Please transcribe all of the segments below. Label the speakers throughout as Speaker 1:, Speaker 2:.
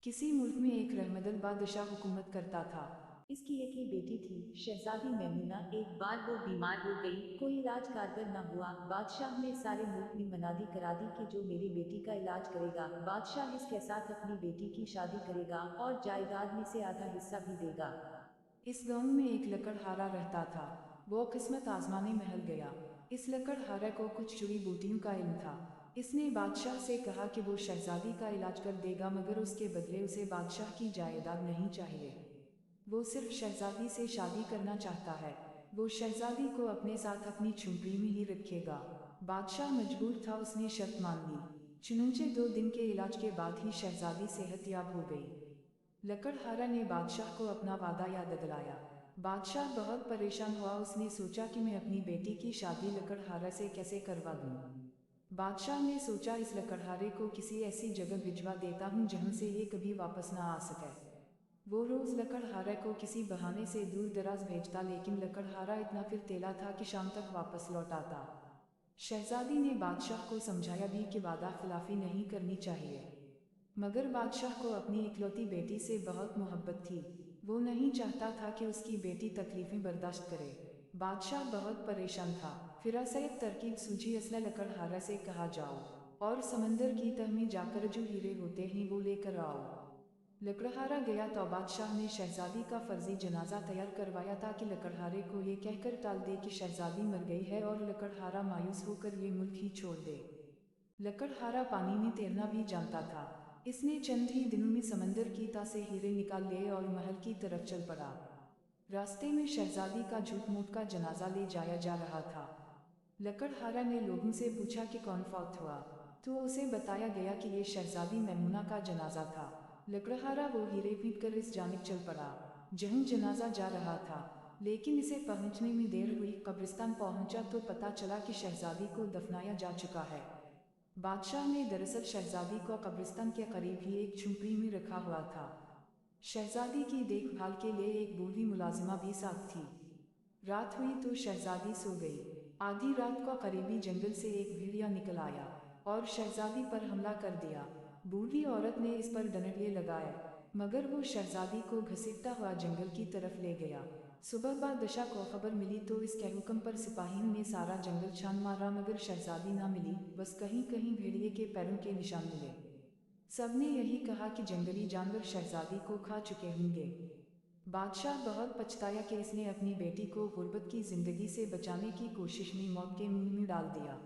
Speaker 1: किसी मुल्क में एक रहमदल बादशाह हुकूमत करता था।
Speaker 2: इसकी एक ही बेटी थी, शहजादी मैमूना। एक बार वो बीमार हो गई, कोई इलाज कारगर न हुआ। बादशाह ने सारे मुल्क में मनादी करा दी कि जो मेरी बेटी का इलाज करेगा, बादशाह इसके साथ अपनी बेटी की शादी करेगा और जायदाद में से आधा हिस्सा भी देगा।
Speaker 1: इस गांव में एक लकड़हारा रहता था। वो किस्मत आजमाने महल गया। इस लकड़हारे को कुछ जुड़ी बूटियों का इल्म था। इसने बादशाह से कहा कि वो शहजादी का इलाज कर देगा, मगर उसके बदले उसे बादशाह की जायदाद नहीं चाहिए। वो सिर्फ शहजादी से शादी करना चाहता है। वो शहजादी को अपने साथ अपनी झुंपड़ी में ही रखेगा। बादशाह मजबूर था, उसने शर्त मान ली। चुनांचे 2 दिन के इलाज के बाद ही शहजादी सेहतयाब हो गई। लकड़हारा ने बादशाह को अपना वादा याद दिलाया। बादशाह बहुत परेशान हुआ। उसने सोचा कि मैं अपनी बेटी की शादी लकड़हारा से कैसे करवा दूं। बादशाह ने सोचा, इस लकड़हारे को किसी ऐसी जगह भिजवा देता हूं जहां से ये कभी वापस ना आ सके। वो रोज लकड़हारे को किसी बहाने से दूर दराज भेजता, लेकिन लकड़हारा इतना फिरतेला था कि शाम तक वापस लौट आता। शहजादी ने बादशाह को समझाया भी कि वादा खिलाफी नहीं करनी चाहिए, मगर बादशाह को अपनी इकलौती बेटी से बहुत मोहब्बत थी। वो नहीं चाहता था कि उसकी बेटी तकलीफें बर्दाश्त करे। बादशाह बहुत परेशान था। फिर एक तरकीब सूझी। असला लकड़हारा से कहा, जाओ और समंदर की तह में जाकर जो हीरे होते हैं वो लेकर आओ। लकड़हारा गया तो बादशाह ने शहजादी का फर्जी जनाजा तैयार करवाया था कि लकड़हारे को ये कहकर टाल दे कि शहजादी मर गई है और लकड़हारा मायूस होकर ये मुल्क ही छोड़ दे। लकड़हारा पानी में तैरना भी जानता था। इसने चंद ही दिनों में समंदर की तह से हीरे निकाल लिए और महल की तरफ चल पड़ा। रास्ते में शहजादी का झूठ मूठ का जनाजा ले जाया जा रहा था। लकड़हारा ने लोगों से पूछा कि कौन फौत हुआ, तो उसे बताया गया कि ये शहजादी मैमूना का जनाजा था। लकड़हारा वो हीरे पीट कर इस जानिब चल पड़ा जहां जनाजा जा रहा था, लेकिन इसे पहुंचने में देर हुई। कब्रिस्तान पहुंचा तो पता चला कि शहजादी को दफनाया जा चुका है। बादशाह ने दरअसल शहजादी को कब्रिस्तान के करीब ही एक झुंपड़ी में रखा हुआ था। शहजादी की देखभाल के लिए एक बूढ़ी मुलाजिमा भी साथ थी। रात हुई तो शहजादी सो गई। आधी रात को करीबी जंगल से एक भेड़िया निकल आया और शहजादी पर हमला कर दिया। बूढ़ी औरत ने इस पर डंडे लगाए, मगर वो शहजादी को घसीटता हुआ जंगल की तरफ ले गया। सुबह बादशाह को खबर मिली तो इसके हुक्म पर सिपाहियों ने सारा जंगल छान मारा, मगर शहजादी ना मिली। बस कहीं कहीं भेड़िए के पैरों के निशान मिले। सबने यही कहा कि जंगली जानवर शहजादी को खा चुके होंगे। बादशाह बहुत पछताया कि इसने अपनी बेटी को गुर्बत की जिंदगी से बचाने की कोशिश में मौत के मुंह में डाल दिया।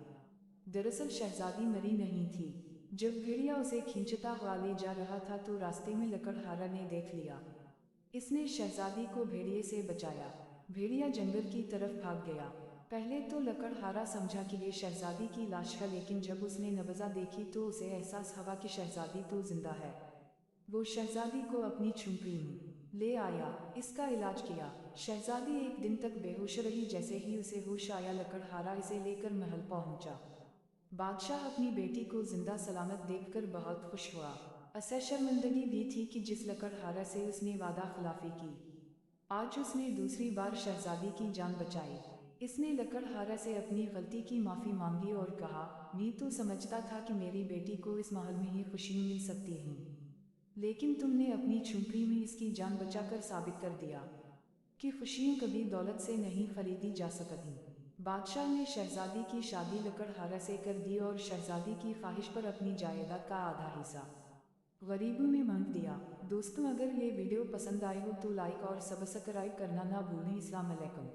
Speaker 1: दरअसल शहजादी मरी नहीं थी। जब भेड़िया उसे खींचता हुआ ले जा रहा था तो रास्ते में लकड़हारा ने देख लिया। इसने शहजादी को भेड़िए से बचाया। भेड़िया जंगल की तरफ भाग गया। पहले तो लकड़हारा समझा कि ये शहजादी की लाश है, लेकिन जब उसने नब्ज़ा देखी तो उसे एहसास हुआ कि शहजादी तो जिंदा है। वो शहजादी को अपनी झुंपड़ी में ले आया, इसका इलाज किया। शहजादी एक दिन तक बेहोश रही। जैसे ही उसे होश आया, लकड़हारा इसे लेकर महल पहुंचा। बादशाह अपनी बेटी को जिंदा सलामत देखकर बहुत खुश हुआ। असे शर्मिंदगी भी थी कि जिस लकड़हारा से उसने वादा खिलाफी की, आज उसने दूसरी बार शहजादी की जान बचाई। इसने लकड़हारा से अपनी गलती की माफ़ी मांगी और कहा, मैं तो समझता था कि मेरी बेटी को इस महल में ही खुशी मिल सकती है, लेकिन तुमने अपनी झुंपड़ी में इसकी जान बचाकर साबित कर दिया कि खुशियाँ कभी दौलत से नहीं खरीदी जा सकती। बादशाह ने शहजादी की शादी लकड़हारा से कर दी और शहजादी की ख्वाहिश पर अपनी जायदाद का आधा हिस्सा गरीबों में बांट दिया। दोस्तों, अगर ये वीडियो पसंद आए हो तो लाइक और सब्सक्राइब करना ना भूलें। अस्सलाम वालेकुम।